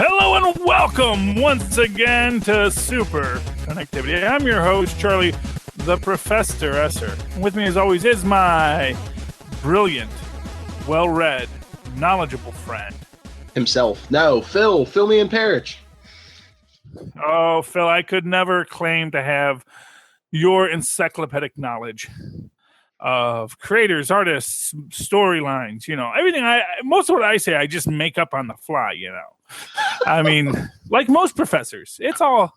Hello and welcome once again to Superconnectivity. I'm your host, Charlie, the Professor Esser. With me, as always, is my brilliant, well-read, knowledgeable friend. Himself. No, Phil. Fill me in Parrish. Oh, Phil, I could never claim to have your encyclopedic knowledge of creators, artists, storylines, everything. Most of what I say, I just make up on the fly, I mean, like most professors, it's all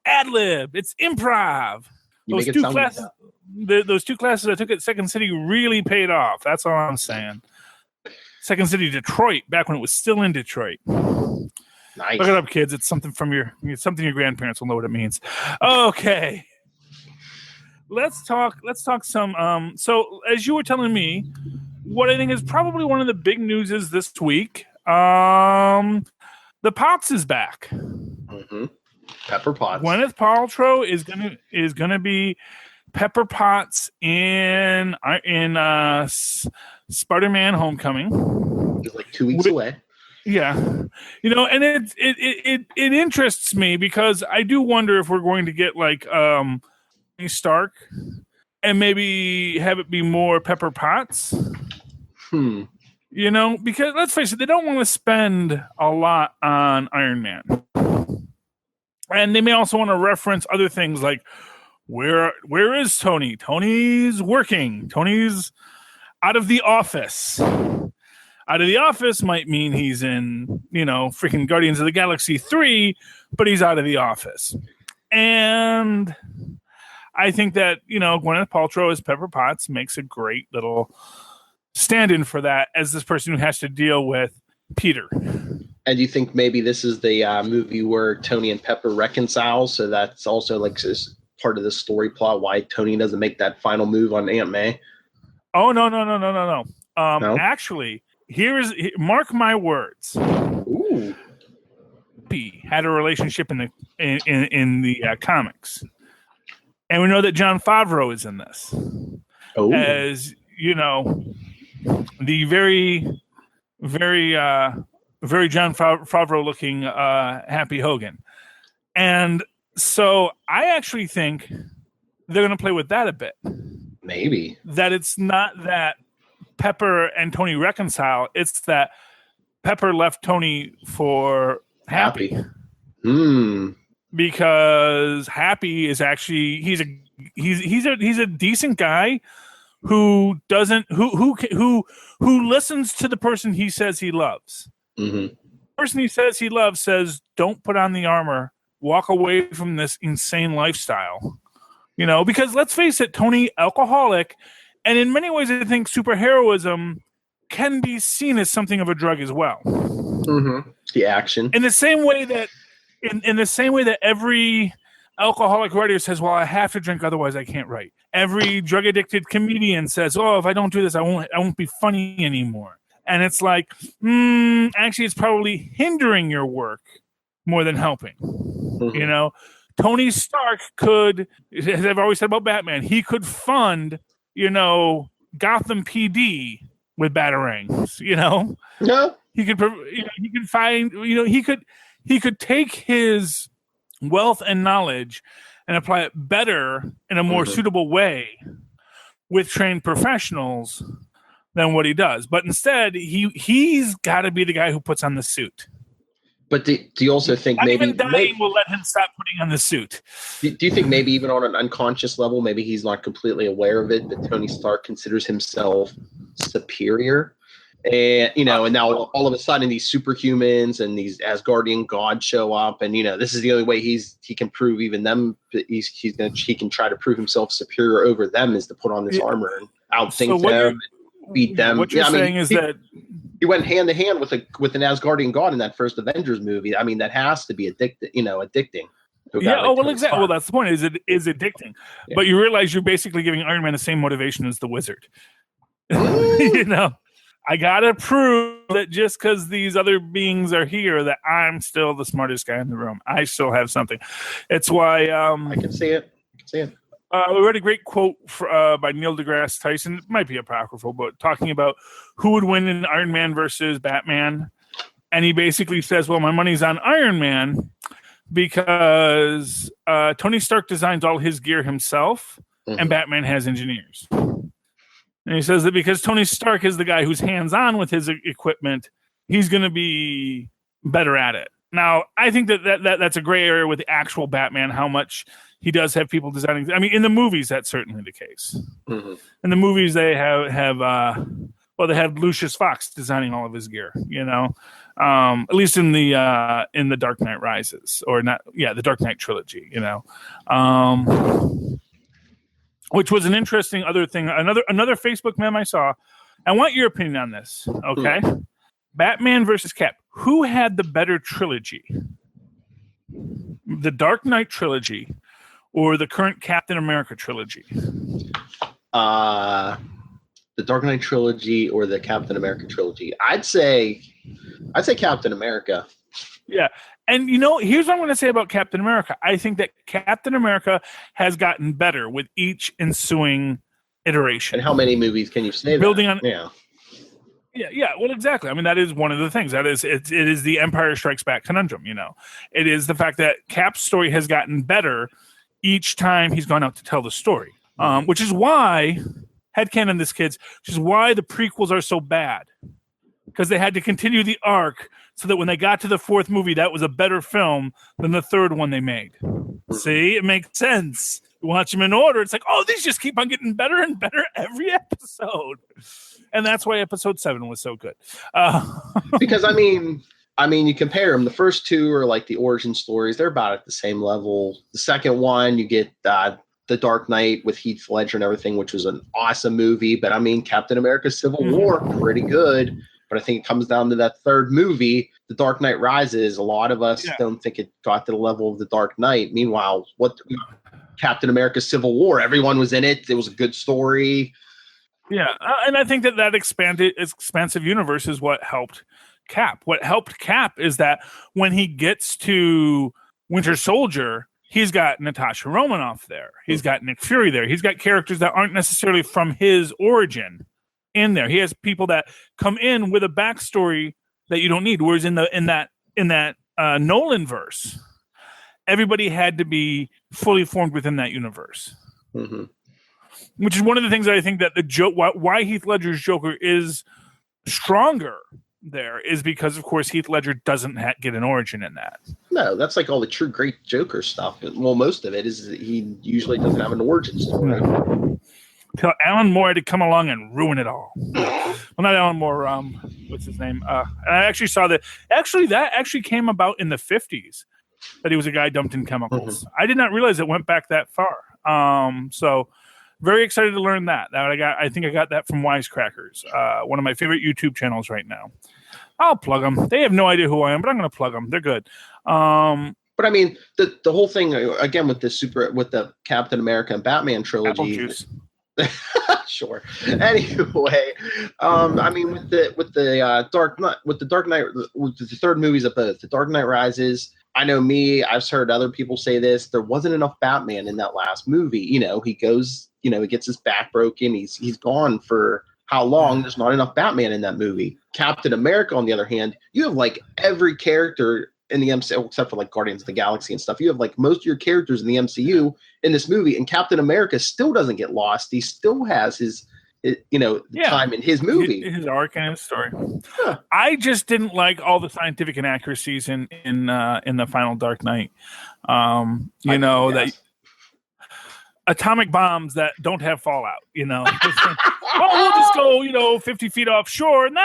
ad lib, it's improv. Those two classes I took at Second City really paid off. That's all I'm saying. Second City, Detroit, back when it was still in Detroit. Nice. Look it up, kids. It's something your grandparents will know what it means. Okay. Let's talk some so as you were telling me, what I think is probably one of the big news is this week. The Potts is back. Mm-hmm. Pepper Potts. Gwyneth Paltrow is gonna be Pepper Potts in Spider-Man: Homecoming. He's like 2 weeks away. Yeah, and it interests me because I do wonder if we're going to get like Stark and maybe have it be more Pepper Potts. Because let's face it, they don't want to spend a lot on Iron Man. And they may also want to reference other things like where is Tony? Tony's working. Tony's out of the office. Out of the office might mean he's in, freaking Guardians of the Galaxy 3, but he's out of the office. And I think that, Gwyneth Paltrow as Pepper Potts makes a great little stand-in for that as this person who has to deal with Peter. And do you think maybe this is the movie where Tony and Pepper reconcile? So that's also like part of the story plot why Tony doesn't make that final move on Aunt May? Oh, no. No? Actually, mark my words. Ooh. He had a relationship in the comics. And we know that Jon Favreau is in this. Oh. As, the very, very, very Jon Favreau looking Happy Hogan. And so I actually think they're going to play with that a bit. Maybe. That it's not that Pepper and Tony reconcile. It's that Pepper left Tony for Happy. Because Happy is actually he's a decent guy who listens to the person he says he loves. Mm-hmm. The person he says he loves says, "Don't put on the armor. Walk away from this insane lifestyle." Because let's face it, Tony, alcoholic, and in many ways, I think superheroism can be seen as something of a drug as well. Mm-hmm. The action. In the same way that every alcoholic writer says, "Well, I have to drink, otherwise I can't write." Every drug addicted comedian says, "Oh, if I don't do this, I won't be funny anymore." And it's like, actually, it's probably hindering your work more than helping. Mm-hmm. Tony Stark could, as I've always said about Batman, he could fund, Gotham PD with batarangs. No. He could, he could find, he could take his wealth and knowledge and apply it better in a more suitable way with trained professionals than what he does. But instead, he's got to be the guy who puts on the suit. But do you also think maybe will let him stop putting on the suit? Do you think maybe even on an unconscious level, maybe he's not completely aware of it, but Tony Stark considers himself superior? And, and now all of a sudden these superhumans and these Asgardian gods show up, and, this is the only way he can prove even them. He can try to prove himself superior over them is to put on this armor and outthink them, and beat them. What you're saying is that he went hand to hand with an Asgardian god in that first Avengers movie. I mean, that has to be addicting. Yeah. Oh, well, exactly. Well, that's the point. Is addicting, but you realize you're basically giving Iron Man the same motivation as the Wizard. I gotta prove that just because these other beings are here, that I'm still the smartest guy in the room. I still have something. It's why I can see it. We read a great quote by Neil deGrasse Tyson. It might be apocryphal, but talking about who would win in Iron Man versus Batman. And he basically says, well, my money's on Iron Man because Tony Stark designs all his gear himself and Batman has engineers. And he says that because Tony Stark is the guy who's hands-on with his equipment, he's going to be better at it. Now, I think that's a gray area with the actual Batman, how much he does have people designing. I mean, in the movies, that's certainly the case. In the movies, they have they have Lucius Fox designing all of his gear, at least in the Dark Knight Rises, or not, the Dark Knight trilogy, which was an interesting other thing. Another Facebook meme I saw. I want your opinion on this, okay? Batman versus Cap. Who had the better trilogy? The Dark Knight trilogy or the current Captain America trilogy? The Dark Knight trilogy or the Captain America trilogy? I'd say Captain America. Yeah. And, here's what I'm going to say about Captain America. I think that Captain America has gotten better with each ensuing iteration. And how many movies can you say Building that? on, Yeah, well, exactly. I mean, that is one of the things. It is the Empire Strikes Back conundrum, It is the fact that Cap's story has gotten better each time he's gone out to tell the story, which is why, headcanon this, kids, which is why the prequels are so bad. Because they had to continue the arc so that when they got to the fourth movie, that was a better film than the third one they made. See? It makes sense. You watch them in order. It's like, oh, these just keep on getting better and better every episode. And that's why episode 7 was so good. Because, I mean, you compare them. The first two are like the origin stories. They're about at the same level. The second one, you get The Dark Knight with Heath Ledger and everything, which was an awesome movie. But, I mean, Captain America Civil War, pretty good. But I think it comes down to that third movie, The Dark Knight Rises. A lot of us don't think it got to the level of The Dark Knight. Meanwhile, Captain America Civil War, everyone was in it. It was a good story. Yeah, and I think that expansive universe is what helped Cap. What helped Cap is that when he gets to Winter Soldier, he's got Natasha Romanoff there. He's got Nick Fury there. He's got characters that aren't necessarily from his origin in there. He has people that come in with a backstory that you don't need. Whereas in that Nolan verse, everybody had to be fully formed within that universe. Which is one of the things that I think that the joke, why Heath Ledger's Joker is stronger there, is because, of course, Heath Ledger doesn't get an origin in that. No, that's like all the true great Joker stuff. Well, most of it is he usually doesn't have an origin story. Until Alan Moore had to come along and ruin it all. Well, not Alan Moore. What's his name? And I actually saw that. Actually, that actually came about in the 50s. That he was a guy dumped in chemicals. I did not realize it went back that far. So very excited to learn that. I think I got that from Wisecrackers, one of my favorite YouTube channels right now. I'll plug them. They have no idea who I am, but I'm going to plug them. They're good. But I mean, the whole thing again with the Captain America and Batman trilogy. Apple juice. Sure. Anyway, I mean, with the Dark Knight, with the third movies of both, The Dark Knight Rises. I know I've heard other people say this. There wasn't enough Batman in that last movie. He goes, he gets his back broken. He's gone for how long? There's not enough Batman in that movie. Captain America, on the other hand, you have like every character in the MCU, except for like Guardians of the Galaxy and stuff. You have like most of your characters in the MCU in this movie, and Captain America still doesn't get lost. He still has his time in his movie, his arc and his story. I just didn't like all the scientific inaccuracies in the final Dark Knight. That atomic bombs that don't have fallout. We'll just go 50 feet offshore, and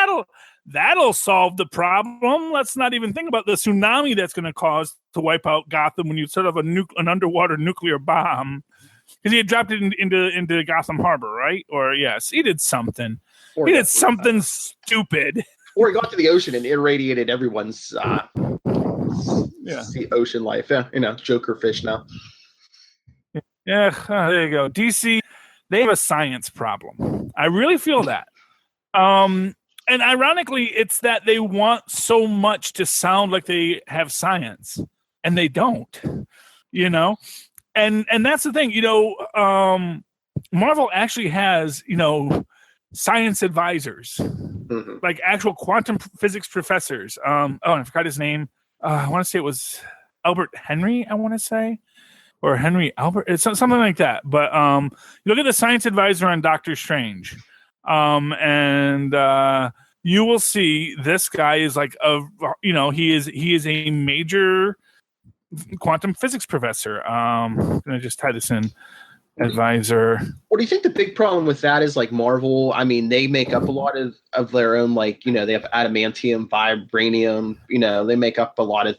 that'll solve the problem. Let's not even think about the tsunami that's going to cause to wipe out Gotham when you set up an underwater nuclear bomb. Because he had dropped it into Gotham Harbor, right? Or yes, he did something. He did something stupid. Or he got to the ocean and irradiated everyone's the ocean life. Yeah, Joker fish now. Yeah, there you go. DC, they have a science problem. I really feel that. And ironically, it's that they want so much to sound like they have science, and they don't. And that's the thing, Marvel actually has, science advisors like actual quantum physics professors. I forgot his name. I want to say it was Albert Henry. I want to say, or Henry Albert. It's something like that. But you look at the science advisor on Doctor Strange, and you will see this guy is like he is a major quantum physics professor. I'm gonna just tie this in. Advisor. What do you think the big problem with that is? Like Marvel, I mean, they make up a lot of their own, like, they have adamantium, vibranium, they make up a lot of,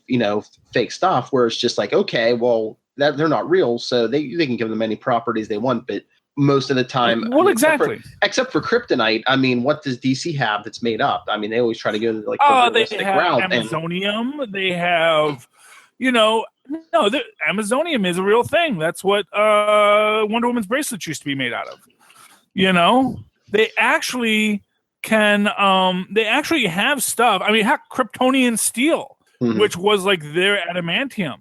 fake stuff where it's just like, okay, well, that they're not real, so they can give them any properties they want, but most of the time, well, exactly. Except for kryptonite, I mean, what does DC have that's made up? I mean, they always try to go like the realistic route. Amazonium. They have, no, Amazonium is a real thing. That's what Wonder Woman's bracelets used to be made out of. They actually can. They actually have stuff. I mean, Kryptonian steel, which was like their adamantium.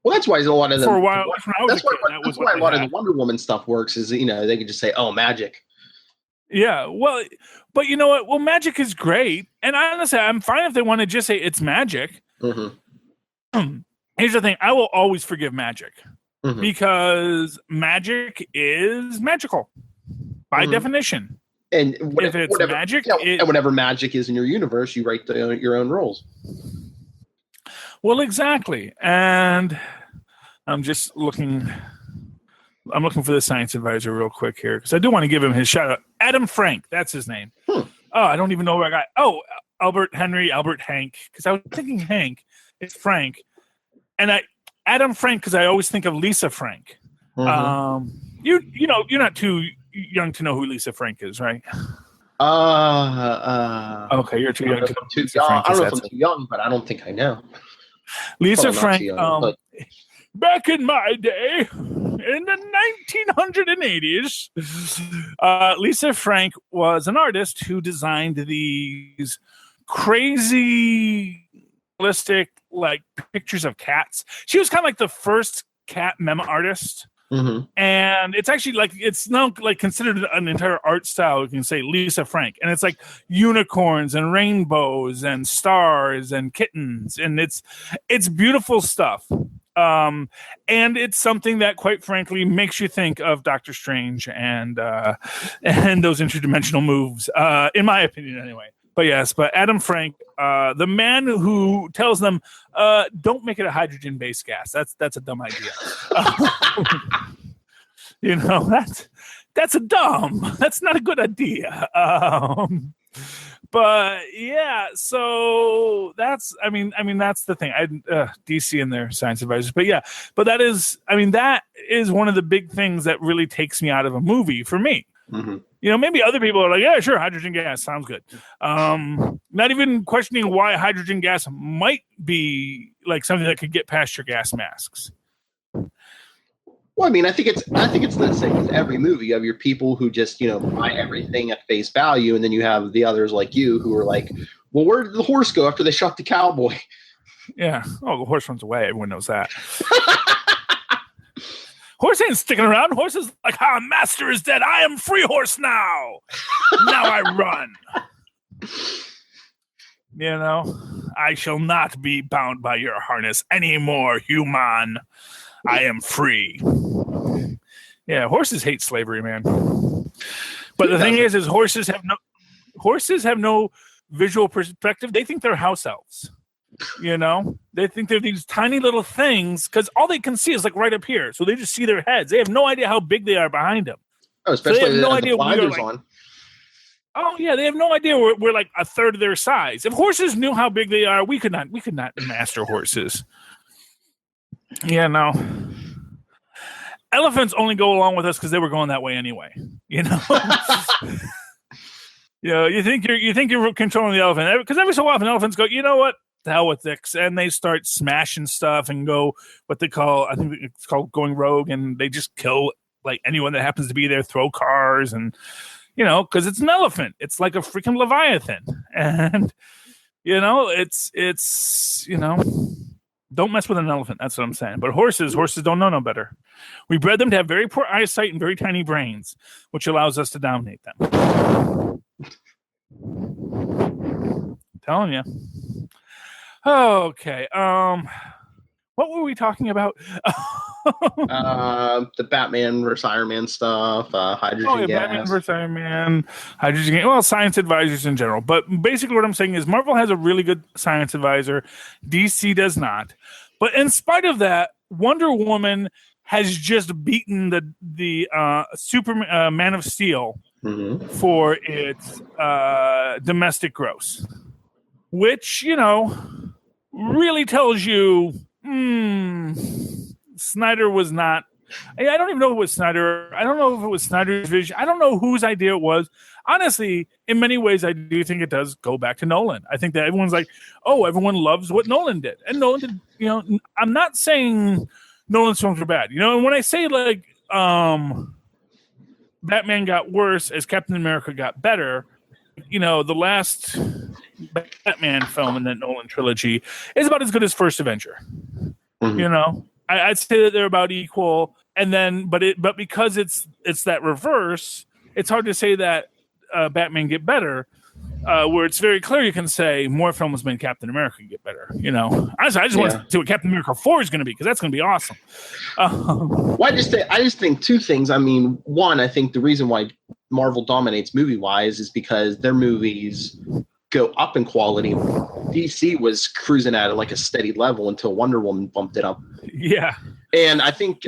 Well, that's why a lot of them. For a while, that's why a lot of the Wonder Woman stuff works. Is they can just say, "Oh, magic." Yeah, well, but you know what? Well, magic is great, and honestly, I'm fine if they want to just say it's magic. Here's the thing: I will always forgive magic because magic is magical by definition. And if it's magic, and whatever magic is in your universe, you write your own rules. Well, exactly. And I'm just looking. I'm looking for the science advisor real quick here because I do want to give him his shout out. Adam Frank, that's his name. Oh, I don't even know where I got. Oh, Albert Hank, because I was thinking Hank. It's Frank. And Adam Frank, because I always think of Lisa Frank. You're not too young to know who Lisa Frank is, right? Okay, you're too young to know. I don't know if I'm too young, but I don't think I know. Lisa Frank. Back in my day, in the 1980s, Lisa Frank was an artist who designed these crazy realistic like pictures of cats. She was kind of like the first cat meme artist. And it's actually like it's now like considered an entire art style. You can say Lisa Frank, and it's like unicorns and rainbows and stars and kittens, and it's beautiful stuff. And it's something that, quite frankly, makes you think of Doctor Strange and those interdimensional moves, in my opinion, anyway. But Adam Frank, the man who tells them, don't make it a hydrogen-based gas. That's a dumb idea. That's not a good idea. But yeah, so that's the thing. DC and their science advisors, but that is one of the big things that really takes me out of a movie for me. Maybe other people are like, yeah, sure, hydrogen gas sounds good. Not even questioning why hydrogen gas might be like something that could get past your gas masks. Well, I mean, I think it's the same with every movie. You have your people who just, buy everything at face value, and then you have the others like you who are like, well, where did the horse go after they shot the cowboy? Yeah. Oh, the horse runs away. Everyone knows that. Horse ain't sticking around. Horse is like, master is dead. I am free horse now. Now I run. I shall not be bound by your harness anymore, human. I am free. Yeah, horses hate slavery, man. But the thing is horses have no visual perspective. They think they're house elves. They think they're these tiny little things because all they can see is like right up here. So they just see their heads. They have no idea how big they are behind them. Oh, especially so they have no idea blinders on. Oh yeah, they have no idea we're like a third of their size. If horses knew how big they are, we could not master horses. Yeah, no. Elephants only go along with us because they were going that way anyway. You think you're controlling the elephant because every so often elephants go, you know what? The hell with this, and they start smashing stuff and go what they call, I think it's called going rogue, and they just kill like anyone that happens to be there, throw cars, and because it's an elephant, it's like a freaking leviathan, and it's don't mess with an elephant. That's what I'm saying. But horses don't know no better. We bred them to have very poor eyesight and very tiny brains, which allows us to dominate them. Telling you. Okay. What were we talking about? The Batman versus Iron Man stuff, hydrogen Batman gas. versus Iron Man, hydrogen gas. Well, science advisors in general. But basically, what I'm saying is Marvel has a really good science advisor. DC does not. But in spite of that, Wonder Woman has just beaten the Superman Man of Steel for its domestic gross, which really tells you Snyder was not. I don't even know if it was Snyder. I don't know if it was Snyder's vision. I don't know whose idea it was. Honestly, in many ways, I do think it does go back to Nolan. I think that everyone's like, oh, everyone loves what Nolan did. And Nolan did, I'm not saying Nolan's films are bad. And when I say like Batman got worse as Captain America got better, the last Batman film in that Nolan trilogy is about as good as First Avenger. I'd say that they're about equal, and then but because it's that reverse, it's hard to say that Batman get better. Where it's very clear, you can say more films made Captain America get better. Honestly, I just want to see what Captain America 4 is going to be, because that's going to be awesome. Well, I just think two things. I mean, one, I think the reason why Marvel dominates movie wise is because their movies go up in quality. DC was cruising at like a steady level until Wonder Woman bumped it up. Yeah, and I think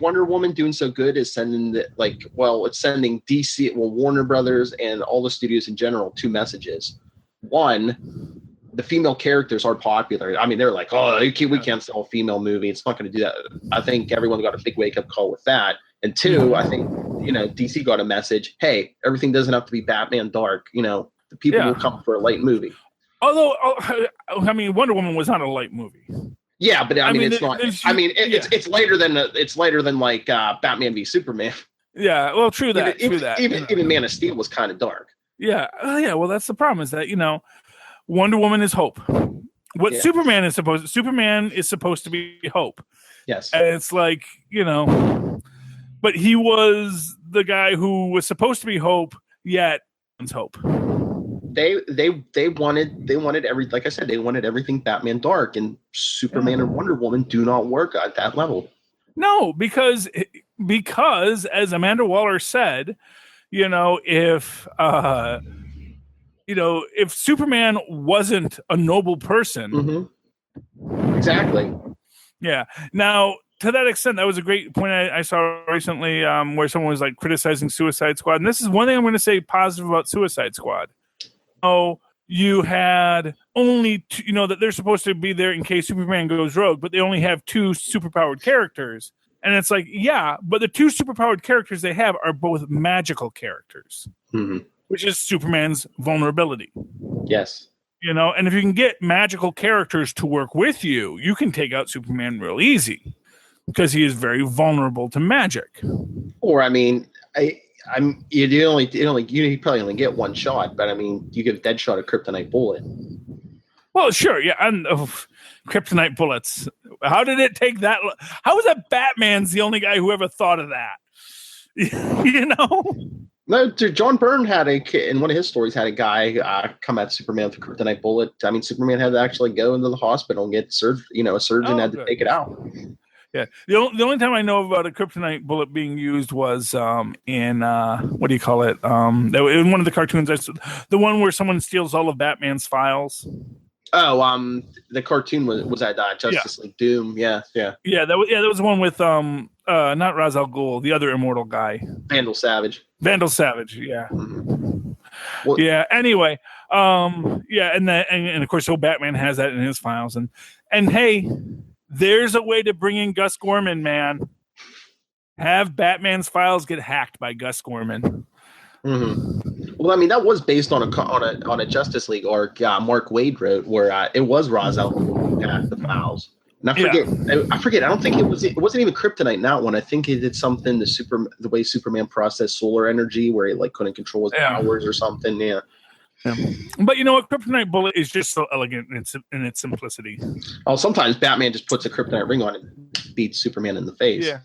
Wonder Woman doing so good is sending it's sending DC, Warner Brothers, and all the studios in general two messages. One, the female characters are popular. I mean, they're like, oh, we can't sell a female movie. It's not going to do that. I think everyone got a big wake up call with that. And two, I think DC got a message. Hey, everything doesn't have to be Batman dark. The people will come for a light movie. Although, I mean, Wonder Woman was not a light movie. Yeah, but I mean, it's not. I mean, it's later than like Batman v Superman. Yeah, well, true that. Even Man of Steel was kind of dark. Yeah, well, that's the problem, is that Wonder Woman is hope. What Superman is supposed to be hope. Yes, and it's like but he was the guy who was supposed to be hope, yet it's hope. They wanted everything. Like I said, they wanted everything Batman dark, and Superman and Wonder Woman do not work at that level. No, because as Amanda Waller said, if Superman wasn't a noble person, exactly. Yeah. Now, to that extent, that was a great point I saw recently, where someone was like criticizing Suicide Squad, and this is one thing I'm going to say positive about Suicide Squad. Oh, you had only that they're supposed to be there in case Superman goes rogue, but they only have two superpowered characters. And it's like, yeah, but the two superpowered characters they have are both magical characters, which is Superman's vulnerability. Yes. And if you can get magical characters to work with you, you can take out Superman real easy, because he is very vulnerable to magic. Or, I mean, you probably only get one shot, but I mean, you get a dead shot of kryptonite bullet. Well, sure, yeah, and kryptonite bullets. How did it take that? How was that Batman's the only guy who ever thought of that? No, dude, John Byrne had in one of his stories had a guy come at Superman with a kryptonite bullet. I mean, Superman had to actually go into the hospital and get surgery. A surgeon had to take it out. Yeah, the only time I know about a kryptonite bullet being used was in what do you call it? In one of the cartoons, the one where someone steals all of Batman's files. Oh, the cartoon was at Justice League Doom. Yeah. That was the one with not Ra's al Ghul, the other immortal guy, Vandal Savage. Yeah. Mm-hmm. Well, yeah. Anyway, and of course, so Batman has that in his files, and hey. There's a way to bring in Gus Gorman, man. Have Batman's files get hacked by Gus Gorman. Mm-hmm. Well, I mean, that was based on a Justice League arc Mark Waid wrote, where it was Ra's al Ghul who hacked the files. And I forget. I don't think it wasn't even kryptonite in that one. I think it did something the way Superman processed solar energy, where he couldn't control his powers or something. Yeah. Yeah. But you know what? Kryptonite bullet is just so elegant in its simplicity. Oh, sometimes Batman just puts a kryptonite ring on it and beats Superman in the face. Yeah.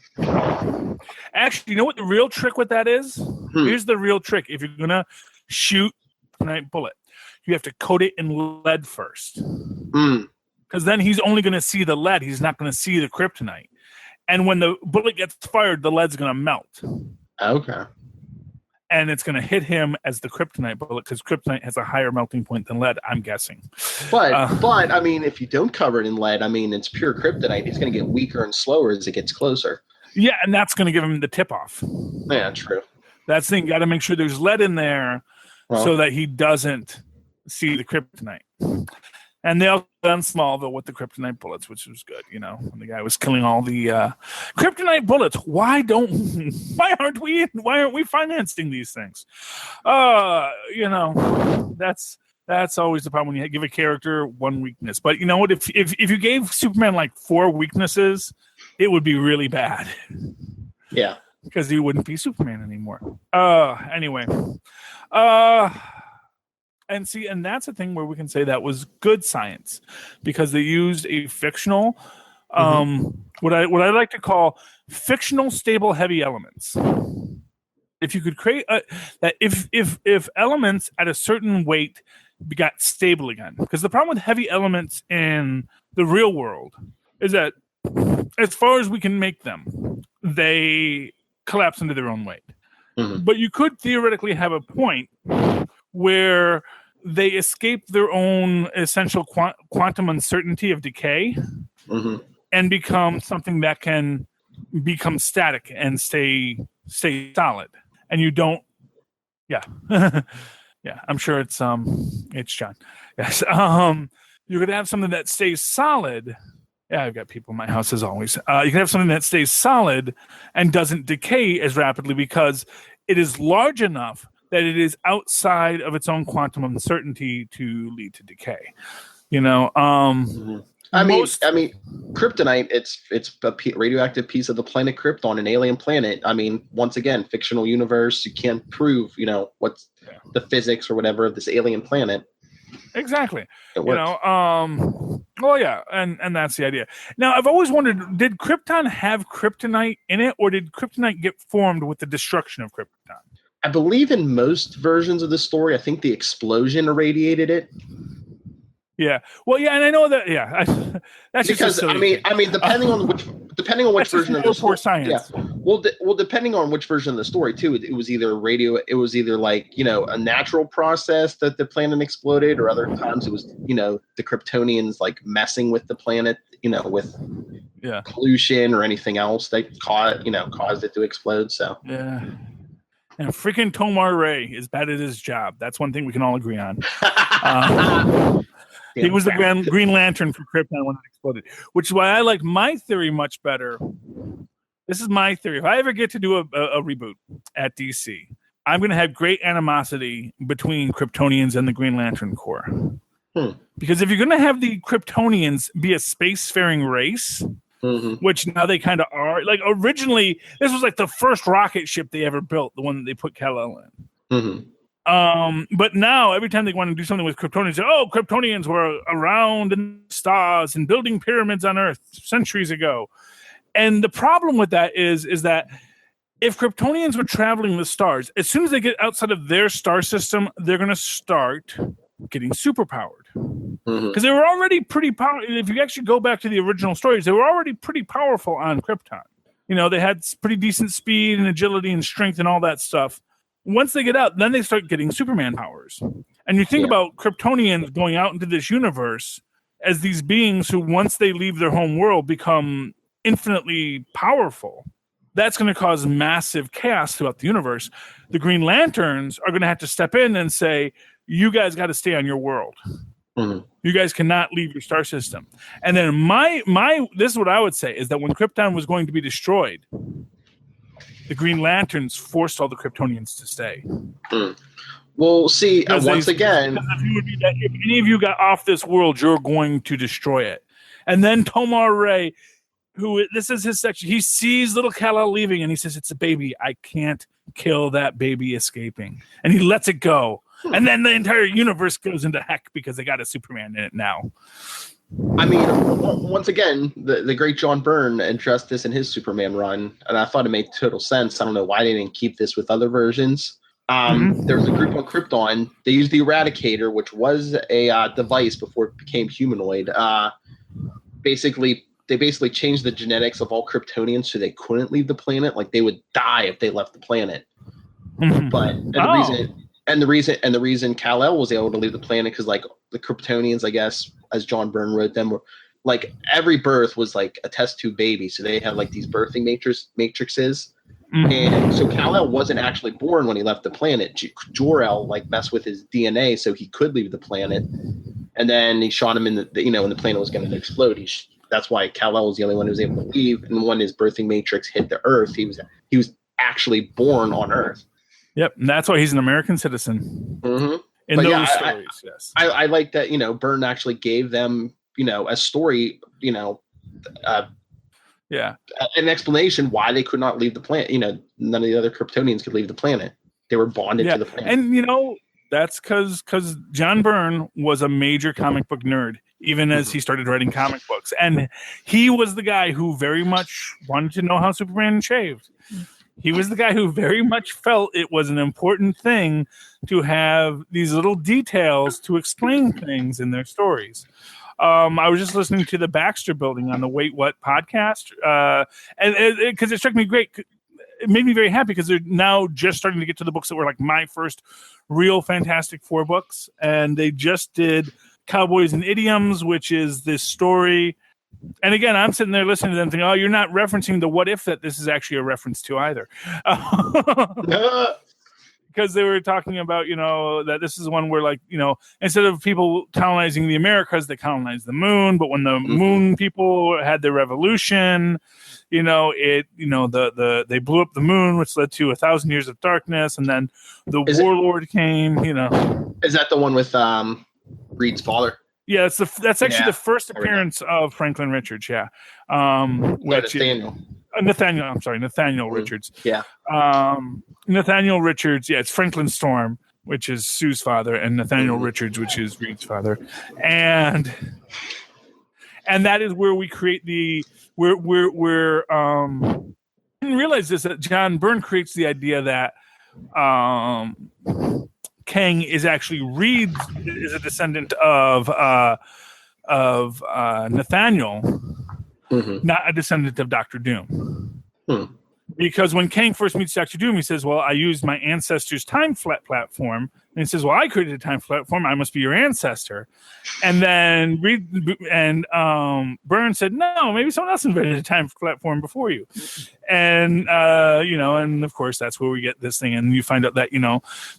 Actually, you know what the real trick with that is? Here's the real trick. If you're going to shoot kryptonite bullet, you have to coat it in lead first. Mm. Because then he's only going to see the lead. He's not going to see the kryptonite. And when the bullet gets fired, the lead's going to melt. Okay. And it's going to hit him as the kryptonite bullet because kryptonite has a higher melting point than lead, I'm guessing. But I mean, if you don't cover it in lead, I mean, it's pure kryptonite. It's going to get weaker and slower as it gets closer. Yeah, and that's going to give him the tip-off. Yeah, true. That's the thing. Got to make sure there's lead in there so that he doesn't see the kryptonite. And they also done Smallville with the kryptonite bullets, which was good, you know. And the guy was killing all the kryptonite bullets. Why aren't we financing these things? You know, that's always the problem when you give a character one weakness. But you know what? If you gave Superman like 4 weaknesses, it would be really bad. Yeah. Because he wouldn't be Superman anymore. Anyway. And that's a thing where we can say that was good science because they used a fictional, what I like to call fictional stable heavy elements. If you could create that, if elements at a certain weight got stable again, because the problem with heavy elements in the real world is that as far as we can make them, they collapse into their own weight. Mm-hmm. But you could theoretically have a point where they escape their own essential quantum uncertainty of decay and become something that can become static and stay solid. And you don't, yeah, I'm sure it's John. Yes, you're gonna have something that stays solid. Yeah, I've got people in my house as always. You can have something that stays solid and doesn't decay as rapidly because it is large enough that it is outside of its own quantum uncertainty to lead to decay. You know, I mean, kryptonite. It's a radioactive piece of the planet Krypton, an alien planet. I mean, once again, fictional universe. You can't prove, you know, what's the physics or whatever of this alien planet. Exactly. You know, well, yeah, and that's the idea. Now, I've always wondered, did Krypton have kryptonite in it, or did kryptonite get formed with the destruction of Krypton? I believe in most versions of the story, I think the explosion irradiated it. Yeah. Well, yeah, and I know that. Yeah, that's because just I mean, depending on which version of the story. Science. Yeah. Well, depending on which version of the story too, it was either like, you know, a natural process that the planet exploded, or other times it was, you know, the Kryptonians like messing with the planet, you know, with pollution or anything else that caused it to explode. So yeah. And freaking Tomar Ray is bad at his job. That's one thing we can all agree on. He was the Green Lantern for Krypton when it exploded, which is why I like my theory much better. This is my theory. If I ever get to do a reboot at DC, I'm going to have great animosity between Kryptonians and the Green Lantern Corps. Because if you're going to have the Kryptonians be a spacefaring race, which now they kind of are. Like originally, this was like the first rocket ship they ever built, the one that they put Kal-El in. But now every time they want to do something with Kryptonians, Kryptonians were around in stars and building pyramids on Earth centuries ago. And the problem with that is that if Kryptonians were traveling the stars, as soon as they get outside of their star system, they're going to start getting superpowered. Because they were already pretty powerful. If you actually go back to the original stories, they were already pretty powerful on Krypton. You know, they had pretty decent speed and agility and strength and all that stuff. Once they get out, then they start getting Superman powers. And you think about Kryptonians going out into this universe as these beings who, once they leave their home world, become infinitely powerful. That's going to cause massive chaos throughout the universe. The Green Lanterns are going to have to step in and say, you guys got to stay on your world. You guys cannot leave your star system. And then this is what I would say, is that when Krypton was going to be destroyed, the Green Lanterns forced all the Kryptonians to stay. Well, see, once again, if any of you got off this world, you're going to destroy it. And then Tomar Ray, this is his section, he sees little Kal-El leaving, and he says, "It's a baby. I can't kill that baby escaping." And he lets it go. And then the entire universe goes into heck because they got a Superman in it now. I mean, once again, the great John Byrne addressed this in his Superman run, and I thought it made total sense. I don't know why they didn't keep this with other versions, There was a group on Krypton. They used the Eradicator, which was a device before it became humanoid. They basically changed the genetics of all Kryptonians so they couldn't leave the planet. Like they would die if they left the planet. But the reason Kal-El was able to leave the planet because like the Kryptonians, I guess, as John Byrne wrote them, were like every birth was like a test tube baby. So they had like these birthing matrices. And so Kal-El wasn't actually born when he left the planet. Jor-El like messed with his DNA so he could leave the planet, and then he shot him in when the planet was going to explode. That's why Kal-El was the only one who was able to leave. And when his birthing matrix hit the Earth, he was actually born on Earth. Yep, and that's why he's an American citizen. In those stories, yes, I like that. Byrne actually gave them a story. An explanation why they could not leave the planet. None of the other Kryptonians could leave the planet. They were bonded to the planet. And that's because John Byrne was a major comic book nerd, even as he started writing comic books. And he was the guy who very much wanted to know how Superman shaved. He was the guy who very much felt it was an important thing to have these little details to explain things in their stories. I was just listening to the Baxter Building on the Wait What podcast, and because it struck me great. It made me very happy because they're now just starting to get to the books that were like my first real Fantastic Four books, and they just did Cowboys and Idioms, which is this story. And again, I'm sitting there listening to them thinking, oh, you're not referencing the what if that this is actually a reference to either. Because they were talking about, that this is one where, like, instead of people colonizing the Americas, they colonized the moon. But when the moon people had their revolution, they blew up the moon, which led to 1,000 years of darkness. And then the warlord came, Is that the one with Reed's father? Yeah, that's actually the first appearance of Franklin Richards. Yeah. Nathaniel Richards. Yeah. Nathaniel Richards. Yeah, it's Franklin Storm, which is Sue's father, and Nathaniel Richards, which is Reed's father, and that is where we create I didn't realize this, that John Byrne creates the idea that Kang is actually is a descendant of Nathaniel. Not a descendant of Dr. Doom. Because when Kang first meets Dr. Doom, he says, well, I used my ancestor's time flat platform. And he says, well, I created a time platform. I must be your ancestor. And then Byrne said, no, maybe someone else invented a time platform before you. And, and of course, that's where we get this thing. And you find out that,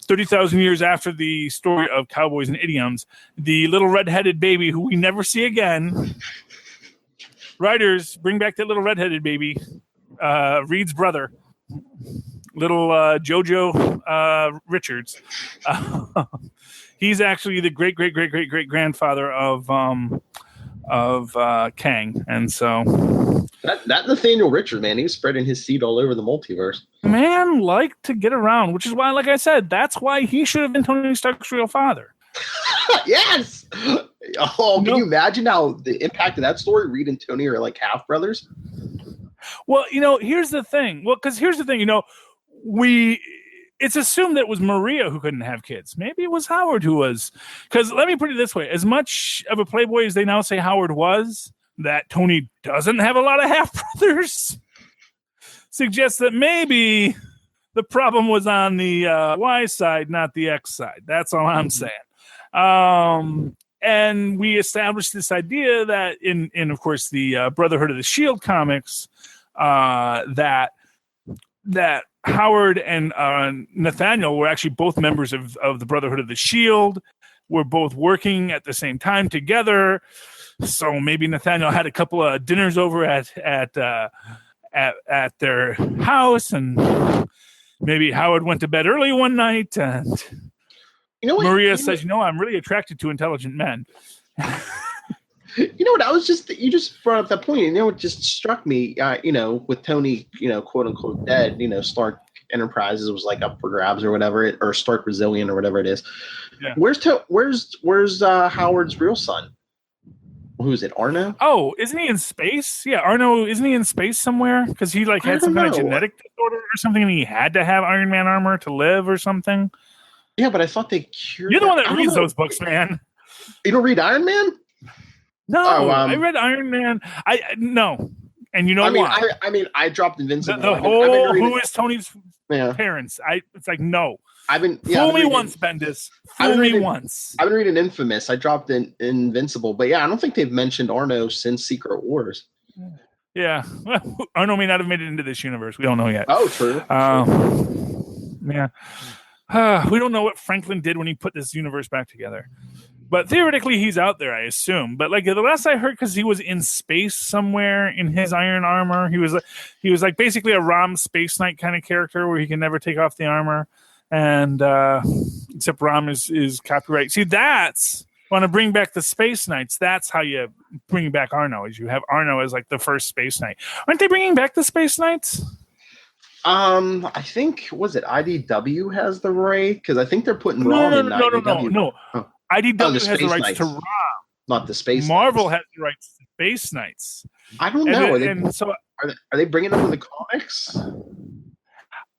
30,000 years after the story of Cowboys and Idioms, the little redheaded baby who we never see again, writers, bring back that little redheaded baby, Reed's brother, little Jojo Richards. He's actually the great grandfather of Kang, and so that Nathaniel Richards, man, he's spreading his seed all over the multiverse. Man, like to get around, which is why, like I said, that's why he should have been Tony Stark's real father. Yes. Oh, can you imagine how the impact of that story? Reed and Tony are like half brothers. Well, here's the thing. It's assumed that it was Maria who couldn't have kids. Maybe it was Howard who was. Because let me put it this way: as much of a playboy as they now say Howard was, that Tony doesn't have a lot of half brothers suggests that maybe the problem was on the Y side, not the X side. That's all I'm saying. And we established this idea that in of course, the Brotherhood of the Shield comics, that Howard and Nathaniel were actually both members of the Brotherhood of the Shield. Were both working at the same time together. So maybe Nathaniel had a couple of dinners over at their house, and maybe Howard went to bed early one night, and Maria says, I'm really attracted to intelligent men. You just brought up that point. It just struck me, with Tony, quote unquote dead, Stark Enterprises was like up for grabs or whatever, or Stark Resilient or whatever it is. Yeah. Where's Howard's real son? who is it? Arno? Oh, isn't he in space? Yeah, Arno, isn't he in space somewhere? Because he like I had don't some kind of know. genetic disorder or something, and he had to have Iron Man armor to live or something. Yeah, but I thought they cured You're the that. one that I don't reads know. those books, man. You don't read Iron Man? Oh, No, I read Iron Man. No, and you know why? I dropped Invincible. The I've been whole reading. who is Tony's Yeah, parents? It's like no. I've been Fool me once, Bendis. Fool me once. I've been reading Infamous. I dropped in Invincible, but yeah, I don't think they've mentioned Arno since Secret Wars. Yeah, Arno may not have made it into this universe. We don't know yet. Oh, true. Yeah, we don't know what Franklin did when he put this universe back together. But theoretically, he's out there, I assume. But like the last I heard, because he was in space somewhere in his iron armor, he was like basically a Rom Space Knight kind of character where he can never take off the armor, and except Rom is copyright. See, that's want to bring back the Space Knights. That's how you bring back Arno. Is you have Arno as like the first Space Knight. Aren't they bringing back the Space Knights? I think was it IDW has the right because I think they're putting Rom in IDW. No. Oh. IDW has the rights Knights. to Rom. Not the Space Marvel Knights. has the rights to Space Knights. I don't know. Are they bringing them in the comics?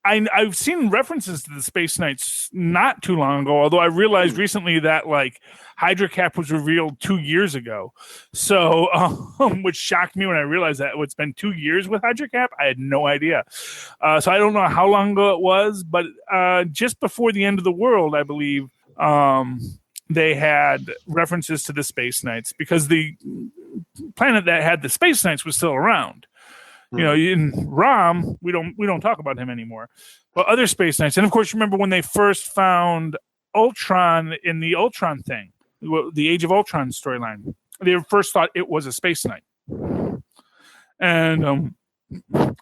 I've seen references to the Space Knights not too long ago, although I realized recently that like Hydra Cap was revealed 2 years ago. So, which shocked me when I realized that it's been 2 years with Hydra Cap. I had no idea. So I don't know how long ago it was, but just before the end of the world, I believe, they had references to the Space Knights because the planet that had the Space Knights was still around. You know, in Rom, we don't talk about him anymore. But other Space Knights, and of course, remember when they first found Ultron in the Ultron thing, the Age of Ultron storyline. They first thought it was a Space Knight, and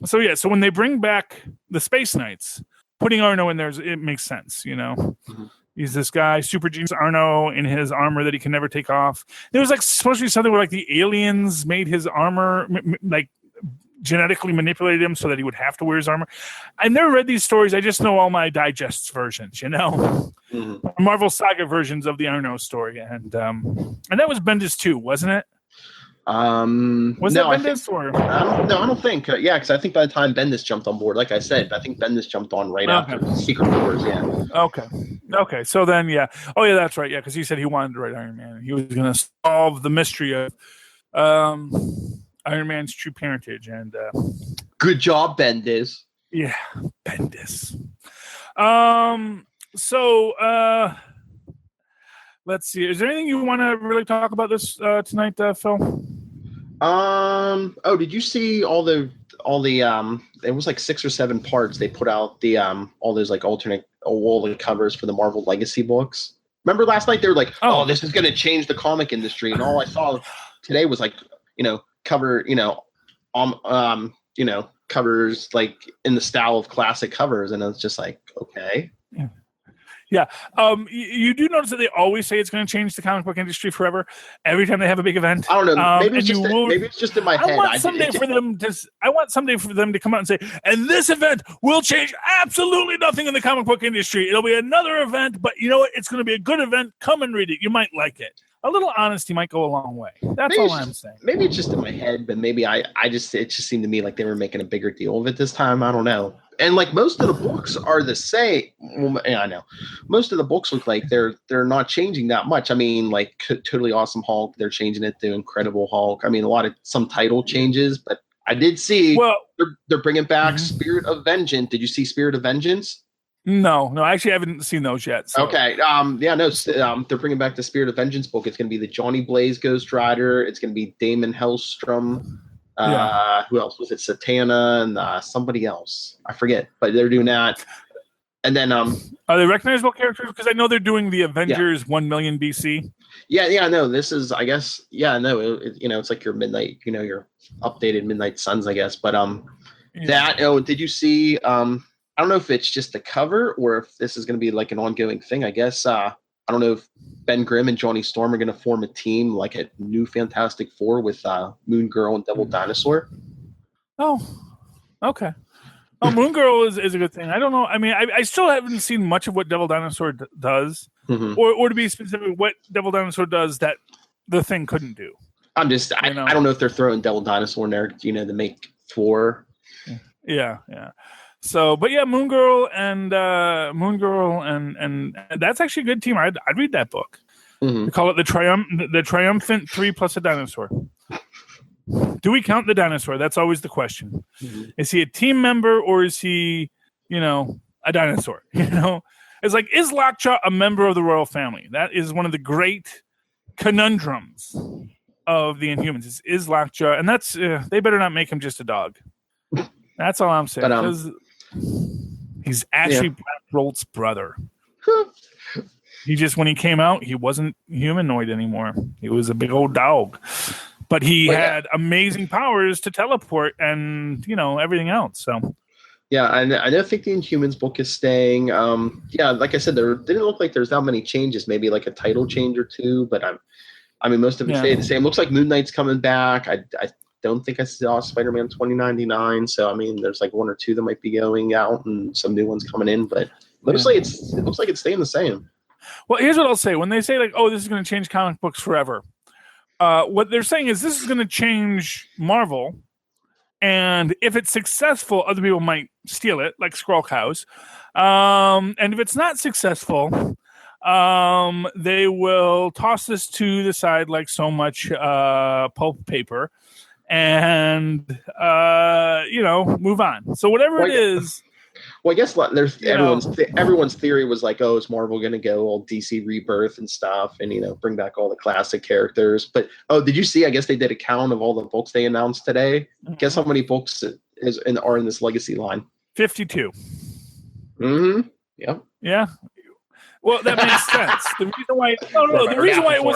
so when they bring back the Space Knights, putting Arno in there, it makes sense. You know, he's this guy, super genius Arno in his armor that he can never take off. There was like supposed to be something where like the aliens made his armor like genetically manipulated him so that he would have to wear his armor. I've never read these stories. I just know all my digests versions, you know, Marvel Saga versions of the Arno story, and that was Bendis too, wasn't it? Was that Bendis or? I don't think. Yeah, because I think by the time Bendis jumped on board, like I said, I think Bendis jumped on right after Secret Wars. Yeah. Okay. So then, yeah. Oh, yeah, that's right. Yeah, because he said he wanted to write Iron Man. He was going to solve the mystery of Iron Man's true parentage, and good job, Bendis. Yeah, Bendis. So let's see. Is there anything you want to really talk about this tonight, Phil? Oh, did you see all the it was like 6 or 7 parts they put out the all those like alternate all the covers for the Marvel Legacy books. Remember last night they were like, oh this is going to change the comic industry, and all I saw today was like, cover, covers like in the style of classic covers, and it's just like, okay. Yeah. You do notice that they always say it's going to change the comic book industry forever every time they have a big event. I don't know. Maybe it's just in my head. I want someday for them to come out and say, and this event will change absolutely nothing in the comic book industry. It'll be another event, but you know what? It's going to be a good event. Come and read it. You might like it. A little honesty might go a long way. That's all I'm saying. Maybe it's just in my head, but maybe it just seemed to me like they were making a bigger deal of it this time. I don't know. And like most of the books are the same. Well, yeah, I know. Most of the books look like they're not changing that much. I mean, like Totally Awesome Hulk, they're changing it to Incredible Hulk. I mean, some title changes, but I did see they're bringing back Spirit of Vengeance. Did you see Spirit of Vengeance? No, actually, I haven't seen those yet. So. Okay. They're bringing back the Spirit of Vengeance book. It's going to be the Johnny Blaze Ghost Rider. It's going to be Damon Hellstrom. Who else was it? Satana and somebody else. I forget, but they're doing that. And then, are they recognizable characters? Because I know they're doing the Avengers 1 million BC. Yeah. No, this is, I guess. Yeah, no, it's like your midnight, your updated Midnight Suns, I guess. But did you see? I don't know if it's just the cover or if this is going to be like an ongoing thing. I guess I don't know if Ben Grimm and Johnny Storm are going to form a team like a new Fantastic Four with Moon Girl and Devil Dinosaur. Oh, okay. Oh, Moon Girl is a good thing. I don't know. I mean, I still haven't seen much of what Devil Dinosaur does, or to be specific, what Devil Dinosaur does that the Thing couldn't do. I don't know if they're throwing Devil Dinosaur in there, to make 4. Yeah. So, but yeah, Moon Girl and that's actually a good team. I'd read that book. Mm-hmm. They call it the Triumphant 3 plus a dinosaur. Do we count the dinosaur? That's always the question. Mm-hmm. Is he a team member or is he, a dinosaur? It's like, is Lockjaw a member of the royal family? That is one of the great conundrums of the Inhumans. Is Lockjaw, and that's they better not make him just a dog. That's all I'm saying. Because he's actually Black Bolt's brother. When he came out, he wasn't humanoid anymore. He was a big old dog. But he had amazing powers to teleport and, everything else. So, yeah, and I don't think the Inhumans book is staying. Like I said, there didn't look like there's that many changes. Maybe like a title change or two, but most of it stayed the same. Looks like Moon Knight's coming back. I don't think I saw Spider-Man 2099. So there's like 1 or 2 that might be going out and some new ones coming in. But mostly it looks like it's staying the same. Well, here's what I'll say: when they say like, "Oh, this is going to change comic books forever," what they're saying is this is going to change Marvel. And if it's successful, other people might steal it, like Skrull Cows. And if it's not successful, they will toss this to the side like so much pulp paper and, move on. So whatever it is. Well, I guess there's everyone's theory was like, oh, is Marvel going to go all DC Rebirth and stuff and, bring back all the classic characters? But, did you see? I guess they did a count of all the books they announced today. Mm-hmm. Guess how many books are in this legacy line? 52. Mm-hmm. Yep. Yeah. Well, that makes sense. The reason why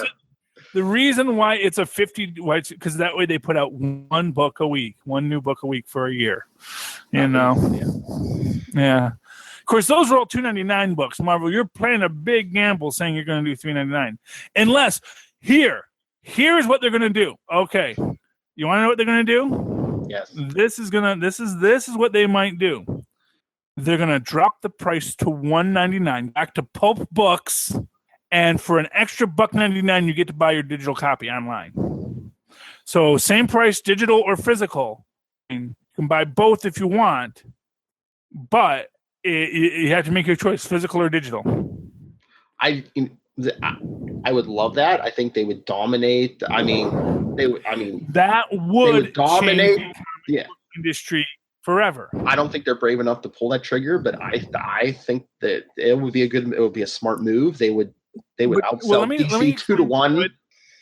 the reason why it's a 50, because that way they put out one new book a week for a year. Yeah. Of course, those are all $2.99 books. Marvel, you're playing a big gamble saying you're going to do $3.99, unless here's what they're going to do. Okay, you want to know what they're going to do? Yes. This is what they might do. They're going to drop the price to $1.99 back to pulp books. And for an extra $1.99, you get to buy your digital copy online. So same price, digital or physical. You can buy both if you want, but you have to make your choice, physical or digital. I would love that. I think they would dominate. That would dominate the industry forever. I don't think they're brave enough to pull that trigger, but I think that it would be a smart move. They would outsell DC 2-1.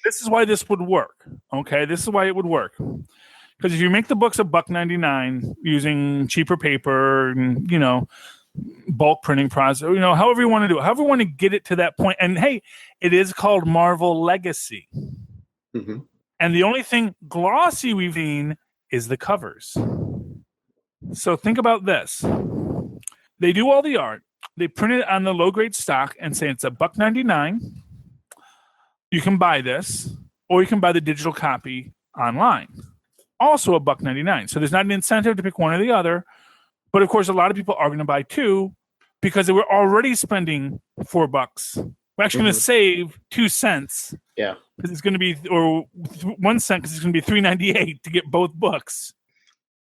This is why this would work. Okay, this is why it would work. Because if you make the books $1.99 using cheaper paper and bulk printing process, however you want to do it, however you want to get it to that point, and hey, it is called Marvel Legacy. Mm-hmm. And the only thing glossy we've seen is the covers. So think about this: they do all the art. They print it on the low-grade stock and say it's $1.99. You can buy this, or you can buy the digital copy online. Also $1.99. So there's not an incentive to pick one or the other. But of course, a lot of people are going to buy 2 because they were already spending $4. We're actually going to save 2 cents. Yeah. Because it's going to be, or 1 cent because it's going to be $3.98 to get both books.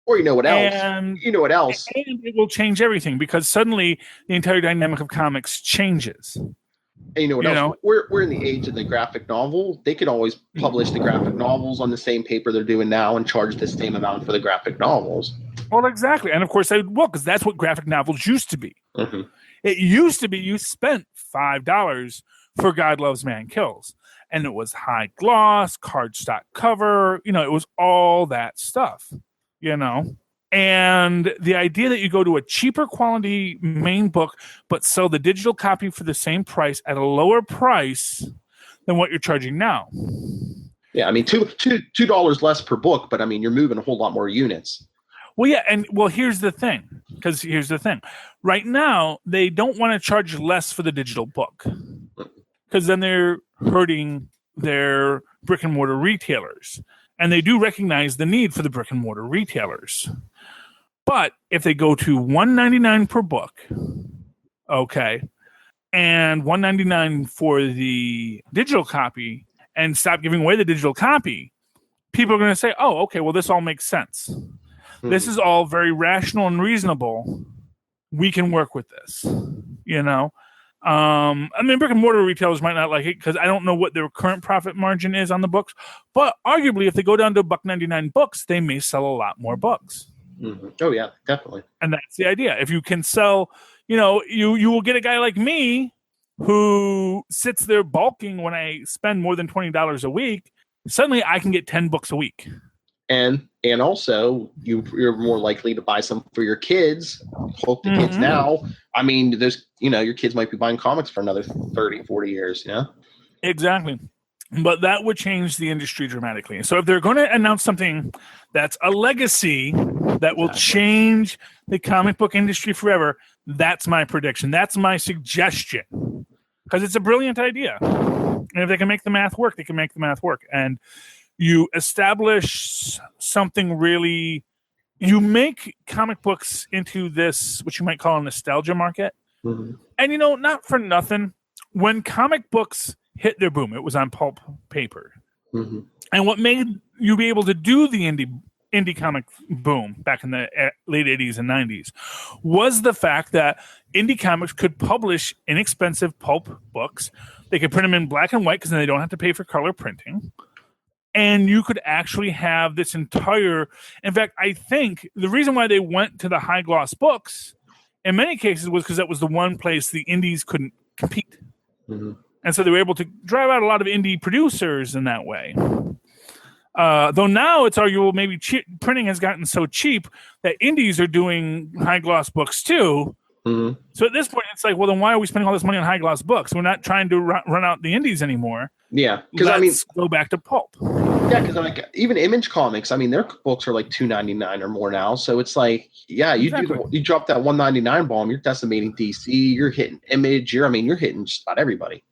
Or what else? And it will change everything because suddenly the entire dynamic of comics changes. And what else? We're in the age of the graphic novel. They could always publish the graphic novels on the same paper they're doing now and charge the same amount for the graphic novels. Well, exactly. And of course they will, because that's what graphic novels used to be. Mm-hmm. It used to be you spent $5 for God Loves Man Kills. And it was high gloss, cardstock cover, it was all that stuff. And the idea that you go to a cheaper quality main book, but sell the digital copy for the same price at a lower price than what you're charging now. Yeah, $2 less per book, but you're moving a whole lot more units. Well, yeah, and here's the thing. Right now, they don't want to charge less for the digital book because then they're hurting their brick and mortar retailers. And they do recognize the need for the brick and mortar retailers. But if they go to $1.99 per book, okay, and $1.99 for the digital copy and stop giving away the digital copy, people are going to say, oh, okay, well, this all makes sense. This is all very rational and reasonable. We can work with this, you know? I mean, brick and mortar retailers might not like it because I don't know what their current profit margin is on the books. But arguably, if they go down to $1.99 books, they may sell a lot more books. Mm-hmm. Oh, yeah, definitely. And that's the idea. If you can sell, you know, you will get a guy like me who sits there bulking when I spend more than $20 a week. Suddenly, I can get 10 books a week. And also, you're more likely to buy some for your kids. Hope the kids now. I mean, there's, you know, your kids might be buying comics for another 30, 40 years, you know? Exactly. But that would change the industry dramatically. So if they're going to announce something that's a legacy that will change the comic book industry forever, that's my prediction. That's my suggestion. Because it's a brilliant idea. And if they can make the math work, they can make the math work. And you establish something really... You make comic books into this, what you might call a nostalgia market. Mm-hmm. And, you know, not for nothing, when comic books hit their boom, it was on pulp paper. Mm-hmm. And what made you be able to do the indie comic boom back in the late 80s and 90s was the fact that indie comics could publish inexpensive pulp books. They could print them in black and white because then they don't have to pay for color printing. And you could actually have this entire... In fact, I think the reason why they went to the high gloss books in many cases was because that was the one place the indies couldn't compete. Mm-hmm. And so they were able to drive out a lot of indie producers in that way. Though now it's arguable maybe printing has gotten so cheap that indies are doing high gloss books too. Mm-hmm. So at this point, it's like, well, then why are we spending all this money on high gloss books? We're not trying to run out the indies anymore. Yeah, because I mean, go back to pulp. Yeah, because like even Image Comics, I mean, their books are like $2.99 or more now. So it's like, yeah, you drop that $1.99 bomb, you're decimating DC, you're hitting Image, you're hitting just about everybody.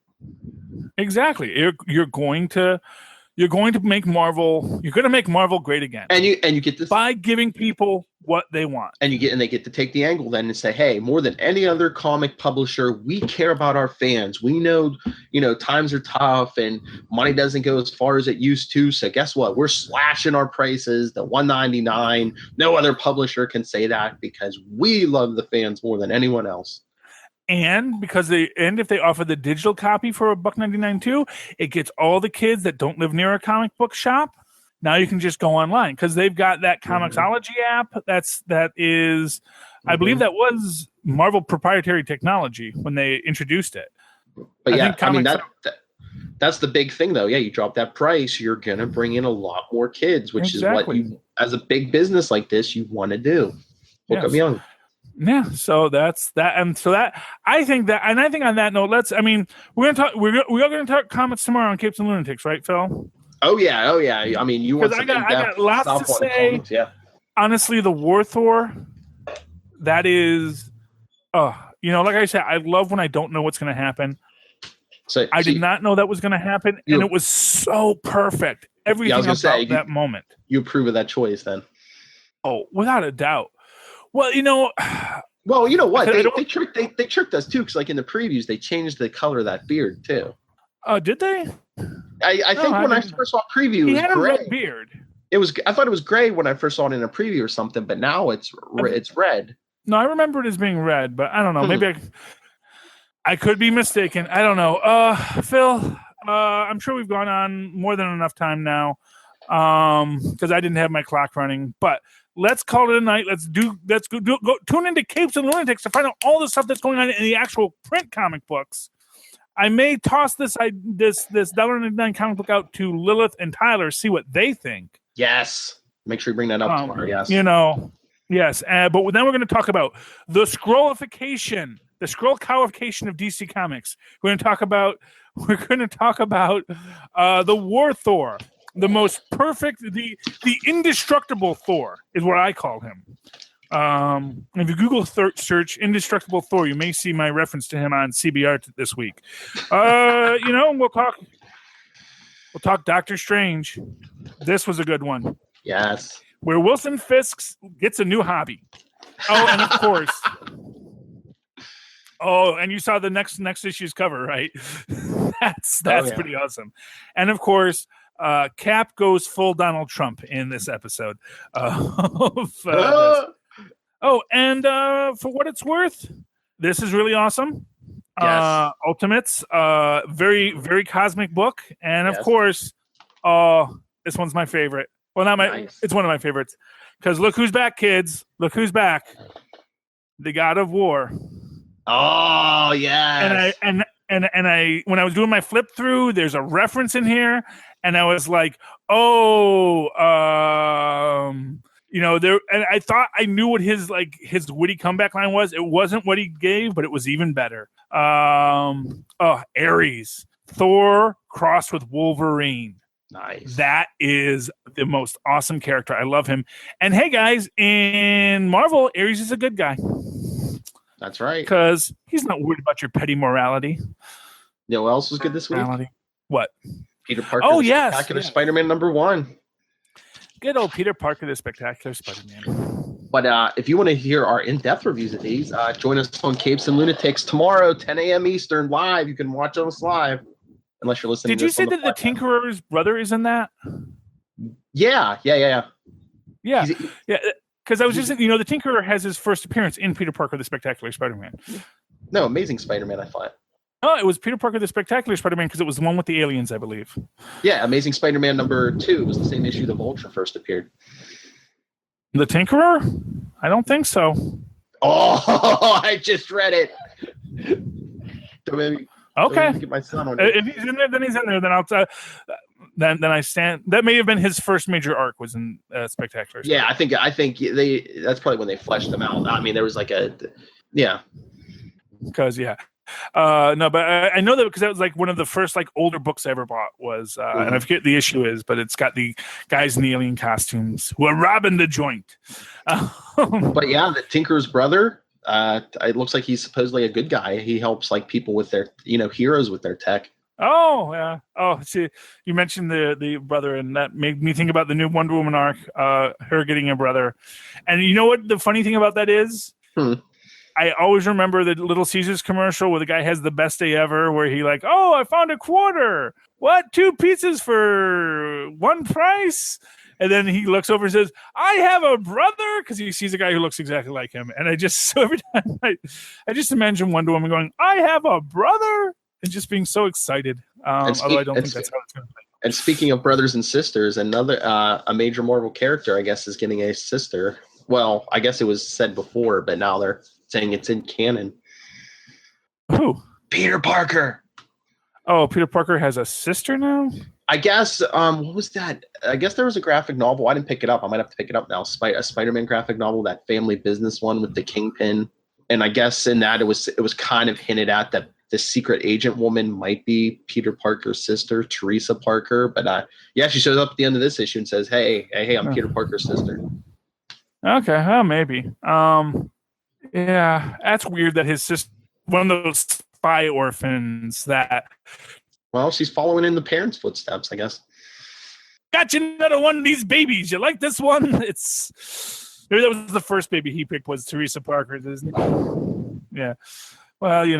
Exactly. You're going to make Marvel. You're going to make Marvel great again. And you get this by giving people what they want. And they get to take the angle then and say, hey, more than any other comic publisher, we care about our fans. We know, times are tough and money doesn't go as far as it used to. So guess what? We're slashing our prices to $1.99. No other publisher can say that because we love the fans more than anyone else. And if they offer the digital copy for $1.99 too, it gets all the kids that don't live near a comic book shop. Now you can just go online because they've got that Comixology app. I believe that was Marvel proprietary technology when they introduced it. But that's the big thing though. Yeah, you drop that price, you're gonna bring in a lot more kids, which is what you, as a big business like this, you want to do. Hook them young. Yeah, so that's that, and so that I think on that note, we are going to talk comics tomorrow on Capes and Lunatics, right, Phil? Oh yeah. I mean, you want I got lots to say. Comics, yeah. Honestly, the War Thor, that is, like I said, I love when I don't know what's going to happen. So I did not know that was going to happen, and it was so perfect. Everything about that moment. You approve of that choice, then? Oh, without a doubt. Well, you know what? They tricked us too, because like in the previews, they changed the color of that beard too. Did they? I think when I first saw a preview, it was gray. A red beard. I thought it was gray when I first saw it in a preview or something, but now it's red. No, I remember it as being red, but I don't know. Maybe I could be mistaken. I don't know. Phil, I'm sure we've gone on more than enough time now, because I didn't have my clock running, but. Let's call it a night. Let's go tune into Capes and Lunatics to find out all the stuff that's going on in the actual print comic books. I may toss this $1.99 comic book out to Lilith and Tyler, see what they think. Yes. Make sure you bring that up tomorrow. Yes. Yes. But then we're going to talk about the scrollification, the scroll cowification of DC Comics. We're going to talk about the War Thor. The most perfect, the indestructible Thor is what I call him. If you Google search indestructible Thor, you may see my reference to him on CBR this week. We'll talk Doctor Strange. This was a good one. Yes. Where Wilson Fisk gets a new hobby. Oh, and of course. Oh, and you saw the next issue's cover, right? That's pretty awesome. And of course, Cap goes full Donald Trump in this episode. And for what it's worth, this is really awesome. Yes. Ultimates, very, very cosmic book. And of Yes. course, this one's my favorite. Well, not my, Nice. it's one of my favorites. Because look who's back, kids. Look who's back. The God of War. Oh, yes. And I when I was doing my flip through, there's a reference in here, and I was like, there. And I thought I knew what his witty comeback line was. It wasn't what he gave, but it was even better. Ares, Thor crossed with Wolverine. Nice. That is the most awesome character. I love him. And hey, guys, in Marvel, Ares is a good guy. That's right. Because he's not worried about your petty morality. You know what else was good this week? What? Peter Parker. Oh, yes. Spectacular Spider-Man #1. Good old Peter Parker, the Spectacular Spider-Man. But if you want to hear our in-depth reviews of these, join us on Capes and Lunatics tomorrow, 10 a.m. Eastern, live. You can watch us live, unless you're listening. Did you say that the Tinkerer's brother is in that? Yeah. Because I was just, the Tinkerer has his first appearance in Peter Parker, the Spectacular Spider-Man. No, Amazing Spider-Man, I thought. Oh, it was Peter Parker, the Spectacular Spider-Man, because it was the one with the aliens, I believe. Yeah, Amazing Spider-Man #2 was the same issue the Vulture first appeared. The Tinkerer? I don't think so. Oh, I just read it. So maybe, okay. Get my son on if he's in there, then he's in there. Then I'll. Then I stand. That may have been his first major arc. Was in Spectacular. Yeah, I think that's probably when they fleshed them out. I mean, there was Because no, but I know that because that was like one of the first older books I ever bought was, and I forget the issue is, but it's got the guys in the alien costumes who are robbing the joint. But yeah, the Tinker's brother. It looks like he's supposedly a good guy. He helps people with their heroes with their tech. Oh yeah. Oh, see, you mentioned the brother, and that made me think about the new Wonder Woman arc. Her getting a brother, and you know what the funny thing about that is? I always remember the Little Caesars commercial where the guy has the best day ever, where he I found a quarter. What? 2 pizzas for one price? And then he looks over and says, I have a brother, because he sees a guy who looks exactly like him. And so every time I just imagine Wonder Woman going, I have a brother, and just being so excited. Although I don't think that's how it's going to be. And speaking of brothers and sisters, another a major Marvel character, I guess, is getting a sister. Well, I guess it was said before, but now they're saying it's in canon. Who? Peter Parker. Oh, Peter Parker has a sister now? I guess, what was that? I guess there was a graphic novel. I didn't pick it up. I might have to pick it up now. A Spider-Man graphic novel, that Family Business one with the Kingpin. And I guess in that it was kind of hinted at that the secret agent woman might be Peter Parker's sister, Teresa Parker. But she shows up at the end of this issue and says, hey, I'm Peter Parker's sister. Okay, well, maybe. Yeah, that's weird that his sister, one of those spy orphans that... Well, she's following in the parents' footsteps, I guess. Got you another one of these babies. You like this one? Maybe that was the first baby he picked was Teresa Parker, isn't it? Yeah. Well, you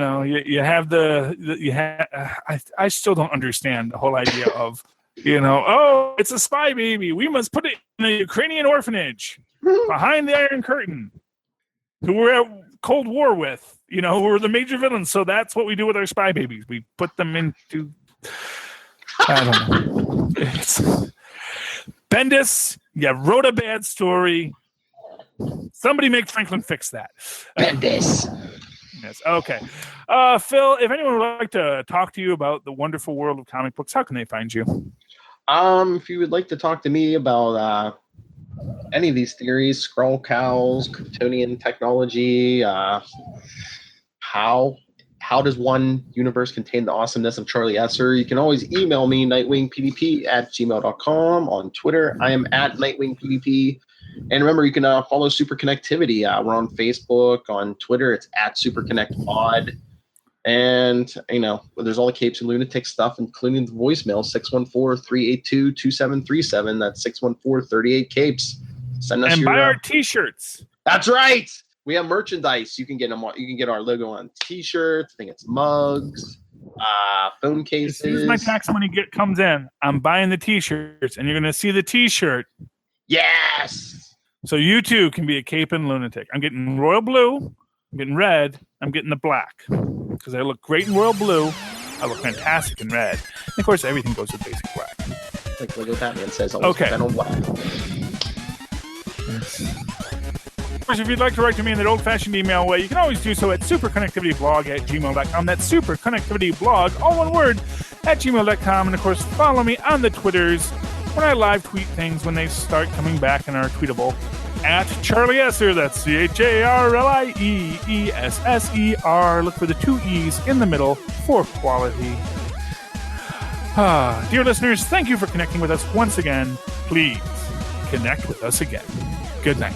have I still don't understand the whole idea of, it's a spy baby. We must put it in a Ukrainian orphanage behind the Iron Curtain, who we're at Cold War with, who are the major villains. So that's what we do with our spy babies. We put them into, I don't know. Bendis, you wrote a bad story. Somebody make Franklin fix that. Bendis. Yes. Okay. Phil, if anyone would like to talk to you about the wonderful world of comic books, how can they find you? If you would like to talk to me about any of these theories, Skrull cows, Kryptonian technology, how does one universe contain the awesomeness of Charlie Esser? You can always email me, nightwingpdp@gmail.com. On Twitter, I am at nightwingpdp. And remember, you can follow Superconnectivity. We're on Facebook. On Twitter, it's at SuperConnectPod. And, there's all the Capes and Lunatic stuff, including the voicemail, 614-382-2737. That's 614-38-CAPES. Send us buy our T-shirts. That's right. We have merchandise. You can get them. You can get our logo on T-shirts. I think it's mugs. Phone As soon as my cases. tax money comes in, I'm buying the T-shirts, and you're going to see the T-shirt. Yes. So you too can be a caping lunatic. I'm getting royal blue. I'm getting red. I'm getting the black because I look great in royal blue. I look fantastic in red. And of course, everything goes with basic black. Like Lego Batman says, always Okay. bet on black. Of course, if you'd like to write to me in that old-fashioned email way, you can always do so at superconnectivityblog@gmail.com. That's superconnectivityblog, all one word, at gmail.com. And of course, follow me on the Twitters when I live tweet things when they start coming back and are tweetable. At Charlie Esser, that's CharlieEesser. Look for the 2 E's in the middle for quality. Dear listeners, thank you for connecting with us once again. Please connect with us again. Good night.